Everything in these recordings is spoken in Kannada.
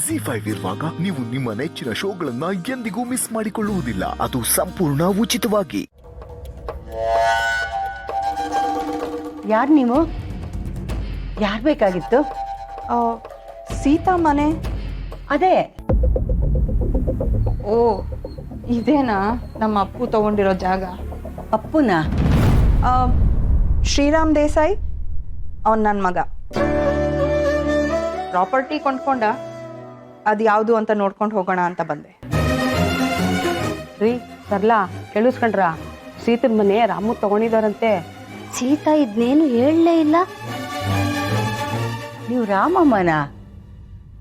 ZEE5 ಇರುವಾಗ ನೀವು ನಿಮ್ಮ ನೆಚ್ಚಿನ ಶೋಗಳನ್ನ ಎಂದಿಗೂ ಮಿಸ್ ಮಾಡಿಕೊಳ್ಳುವುದಿಲ್ಲ. ಅದು ಸಂಪೂರ್ಣ ಉಚಿತವಾಗಿ. ಯಾರು ನೀವು? ಯಾರು ಬೇಕಾಗಿತ್ತು? ಸೀತಾ ಮನೆ. ಅದೇ. ಓ, ಇದೇನಾ ನಮ್ಮ ಅಪ್ಪು ತಗೊಂಡಿರೋ ಜಾಗ? ಅಪ್ಪುನ? ಶ್ರೀರಾಮ್ ದೇಸಾಯಿ ಅವನ್ ನನ್ನ ಮಗ. ಪ್ರಾಪರ್ಟಿ ಕೊಂಡ್ಕೊಂಡ, ಅದು ಯಾವುದು ಅಂತ ನೋಡ್ಕೊಂಡು ಹೋಗೋಣ ಅಂತ ಬಂದೆ. ರೀ ಸರ್ಲಾ, ಕೇಳಿಸ್ಕೊಂಡ್ರ? ಸೀತನ ಮನೆ ರಾಮು ತಗೊಂಡಿದಾರಂತೆ. ಸೀತಾ ಇದನ್ನೇನು ಹೇಳಲೇ ಇಲ್ಲ. ನೀವು ರಾಮಮ್ಮನ?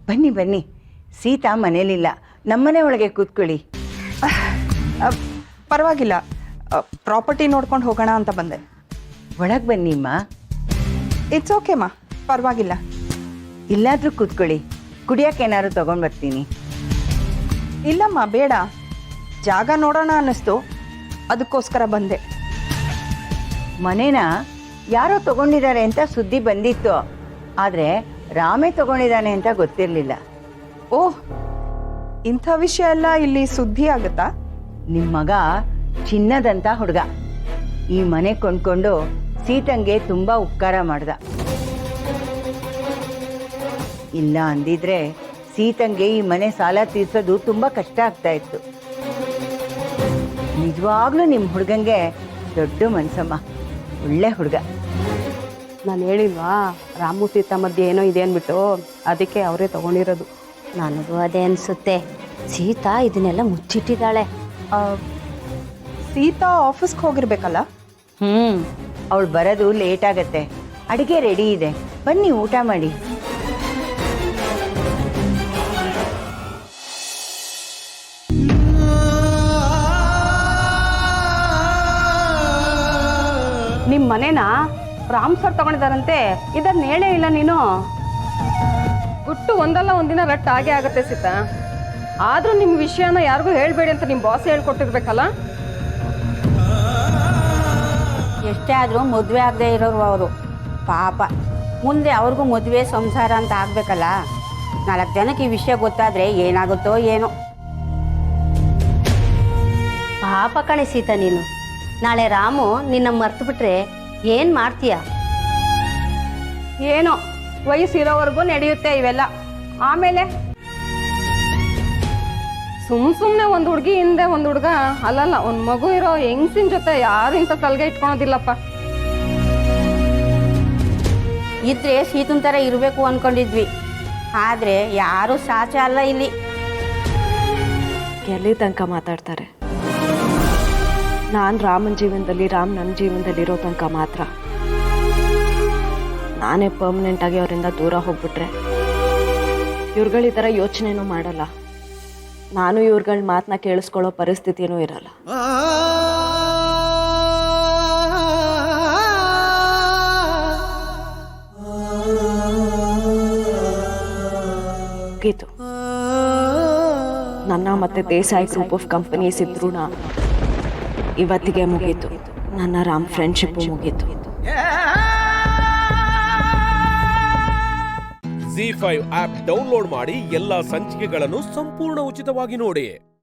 ಬನ್ನಿ ಬನ್ನಿ, ಸೀತಾ ಮನೇಲಿಲ್ಲ, ನಮ್ಮನೆ ಒಳಗೆ ಕೂತ್ಕೊಳ್ಳಿ. ಪರವಾಗಿಲ್ಲ, ಪ್ರಾಪರ್ಟಿ ನೋಡ್ಕೊಂಡು ಹೋಗೋಣ ಅಂತ ಬಂದೆ. ಒಳಗೆ ಬನ್ನಿಮ್ಮ. ಇಟ್ಸ್ ಓಕೆ ಮಾ, ಪರವಾಗಿಲ್ಲ. ಇಲ್ಲಾದ್ರೂ ಕೂತ್ಕೊಳ್ಳಿ, ಕುಡಿಯೋಕೆ ಏನಾದ್ರು ತಗೊಂಡು ಬರ್ತೀನಿ. ಇಲ್ಲಮ್ಮ, ಬೇಡ. ಜಾಗ ನೋಡೋಣ ಅನ್ನಿಸ್ತು, ಅದಕ್ಕೋಸ್ಕರ ಬಂದೆ. ಮನೇನ ಯಾರೋ ತಗೊಂಡಿದ್ದಾರೆ ಅಂತ ಸುದ್ದಿ ಬಂದಿತ್ತು, ಆದರೆ ರಾಮೇ ತಗೊಂಡಿದ್ದಾನೆ ಅಂತ ಗೊತ್ತಿರಲಿಲ್ಲ. ಓಹ್, ಇಂಥ ವಿಷಯ ಎಲ್ಲ ಇಲ್ಲಿ ಸುದ್ದಿ ಆಗುತ್ತಾ? ನಿಮ್ಮ ಮಗ ಚಿನ್ನದಂತ ಹುಡುಗ ಈ ಮನೆ ಕೊಂಡ್ಕೊಂಡು ಸೀತಂಗೆ ತುಂಬ ಉಪಕಾರ ಮಾಡ್ದ. ಇಲ್ಲ ಅಂದಿದ್ರೆ ಸೀತಂಗೆ ಈ ಮನೆ ಸಾಲ ತೀರ್ಸೋದು ತುಂಬ ಕಷ್ಟ ಆಗ್ತಾ ಇತ್ತು. ನಿಜವಾಗ್ಲೂ ನಿಮ್ಮ ಹುಡುಗಂಗೆ ದೊಡ್ಡ ಮನ್ಸಮ್ಮ, ಒಳ್ಳೆ ಹುಡುಗ. ನಾನು ಹೇಳಿಲ್ವಾ ರಾಮು ಸೀತಾ ಮಧ್ಯೆ ಏನೋ ಇದೆ ಅಂದ್ಬಿಟ್ಟು, ಅದಕ್ಕೆ ಅವರೇ ತಗೊಂಡಿರೋದು. ನನಗೂ ಅದೇ ಅನಿಸುತ್ತೆ. ಸೀತಾ ಇದನ್ನೆಲ್ಲ ಮುಚ್ಚಿಟ್ಟಿದ್ದಾಳೆ. ಸೀತಾ ಆಫೀಸ್ಗೆ ಹೋಗಿರ್ಬೇಕಲ್ಲ? ಅವಳು ಬರೋದು ಲೇಟ್ ಆಗತ್ತೆ. ಅಡುಗೆ ರೆಡಿ ಇದೆ, ಬನ್ನಿ ಊಟ ಮಾಡಿ. ನಿಮ್ಮ ಮನೇನ ರಾಮ್ ಸರ್ ತಗೊಂಡಿದಾರಂತೆ, ಇದನ್ನ ಹೇಳೇ ಇಲ್ಲ ನೀನು. ಗುಟ್ಟು ಒಂದಲ್ಲ ಒಂದಿನ ರಟ್ಟು ಆಗೇ ಆಗತ್ತೆ ಸೀತಾ. ಆದ್ರೂ ನಿಮ್ಮ ವಿಷಯನ ಯಾರಿಗೂ ಹೇಳ್ಬೇಡಿ ಅಂತ ನಿಮ್ಮ ಬಾಸ್ ಹೇಳ್ಕೊಟ್ಟಿರ್ಬೇಕಲ್ಲ. ಎಷ್ಟೇ ಆದರೂ ಮದುವೆ ಆಗದೆ ಇರೋರು ಅವರು. ಪಾಪ, ಮುಂದೆ ಅವ್ರಿಗೂ ಮದುವೆ ಸಂಸಾರ ಅಂತ ಆಗಬೇಕಲ್ಲ. 4 ಜನಕ್ಕೆ ಈ ವಿಷಯ ಗೊತ್ತಾದರೆ ಏನಾಗುತ್ತೋ ಏನೋ. ಪಾಪ ಕಣೆ ಸೀತಾ ನೀನು. ನಾಳೆ ರಾಮು ನಿನ್ನ ಮರ್ತು ಬಿಟ್ರೆ ಏನು ಮಾಡ್ತೀಯ? ಏನೋ ವಯಸ್ಸಿರೋವರೆಗೂ ನಡೆಯುತ್ತೆ ಇವೆಲ್ಲ. ಆಮೇಲೆ ಸುಮ್ಮನೆ ಒಂದು ಹುಡುಗಿ ಹಿಂದೆ ಒಂದು ಹುಡುಗ, ಅಲ್ಲಲ್ಲ ಒಂದು ಮಗು ಇರೋ ಹೆಂಗಸಿನ ಜೊತೆ ಯಾರು ಇಂಥ ತಲೆಗೆ ಇಟ್ಕೊಳೋದಿಲ್ಲಪ್ಪ. ಇದ್ರೆ ಸೀತನ್ ಥರ ಇರಬೇಕು ಅಂದ್ಕೊಂಡಿದ್ವಿ, ಆದರೆ ಯಾರೂ ಸಾಚ ಅಲ್ಲ ಇಲ್ಲಿ. ಎಲ್ಲಿ ತನಕ ಮಾತಾಡ್ತಾರೆ? ನಾನು ರಾಮನ ಜೀವನದಲ್ಲಿ, ರಾಮ್ ನನ್ನ ಜೀವನದಲ್ಲಿ ಇರೋ ತನಕ ಮಾತ್ರ. ನಾನೇ ಪರ್ಮನೆಂಟಾಗಿ ಅವರಿಂದ ದೂರ ಹೋಗ್ಬಿಟ್ರೆ ಇವ್ರುಗಳು ಈ ಥರ ಯೋಚನೆನೂ ಮಾಡಲ್ಲ. ನಾನು ಇವ್ರುಗಳ ಮಾತನ್ನ ಕೇಳಿಸ್ಕೊಳ್ಳೋ ಪರಿಸ್ಥಿತಿನೂ ಇರಲ್ಲ. ಮುಗೀತು. ನನ್ನ ಮತ್ತೆ ದೇಸಾಯಿ ಗ್ರೂಪ್ ಆಫ್ ಕಂಪನೀಸ್ ಇದ್ರೂ ಇವತ್ತಿಗೆ ಮುಗೀತು. ನನ್ನ ರಾಮ್ ಫ್ರೆಂಡ್ಶಿಪ್ಪು ಮುಗೀತು. ZEE5 ಆಪ್ ಡೌನ್ಲೋಡ್ ಮಾಡಿ ಎಲ್ಲಾ ಸಂಚಿಕೆಗಳನ್ನು ಸಂಪೂರ್ಣ ಉಚಿತವಾಗಿ ನೋಡಿ.